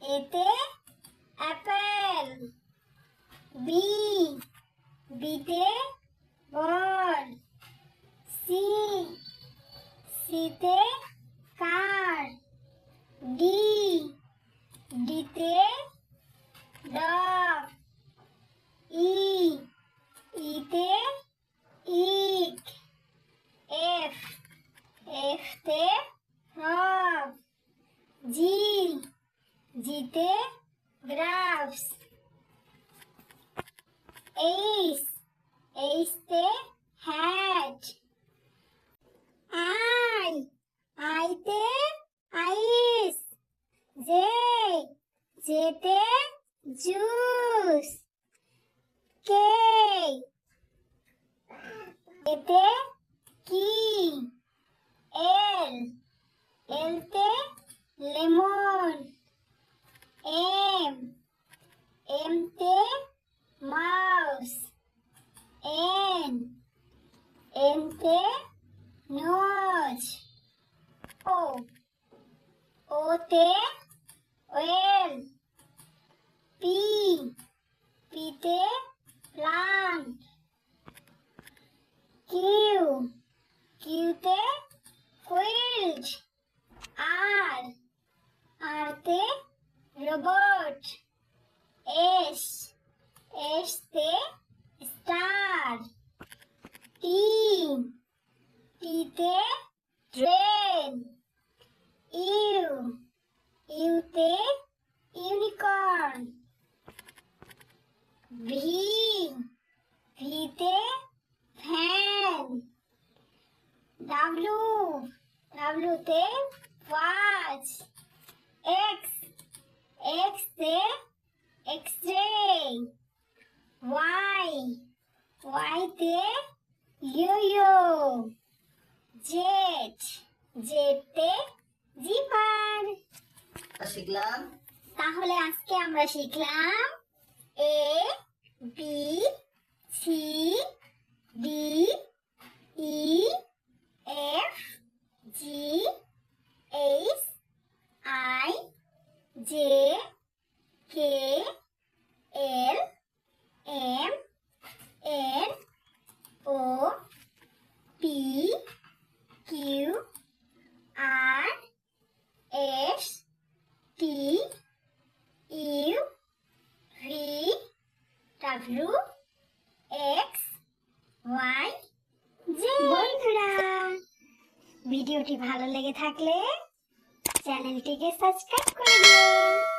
এতে Apple. B, বিতে বল। C, সিতে কার। ডি, ডিতে ডগ। ই, ইতে ইক। F, এফতে frog. জি, জিতে গ্রাফস। এইচ, এইচতে হ্যাট। আই, আইতে আইস। জে, জেতে জুস। কে, এতে কি। এল, এলতে লেমন। এম, এমতে মাউস। এন, এনতে নোজ। ও, ওতে ওয়েল। পি, পিতে প্লান্ট। কিউ, কিউতে কুইল্ট। আর, আরতে রোবট। এস, এসতে স্টার। টি, টিতে ট্রেন। ইউ, ইউতে ইউনিকর্ন। ভি, ভিতে ফ্যান। ডাব্লু, ডাব্লুতে ওয়াচ। এক্স, এক্সতে এক্স-রে। ওয়াই, ওয়াইতে ইয়ো-ইয়ো। জেড, জেডতে জিপার। শিখলাম। তাহলে আজকে আমরা শিখলাম A, B, C, D, E, F, G, H, I, J, K, L, M, N, O, P, Q, R, S, T, U, V, W, X, Y, Z. বন্ধুরা, ভিডিওটি ভালো লেগে থাকলে চ্যানেলটিকে সাবস্ক্রাইব করে দিন।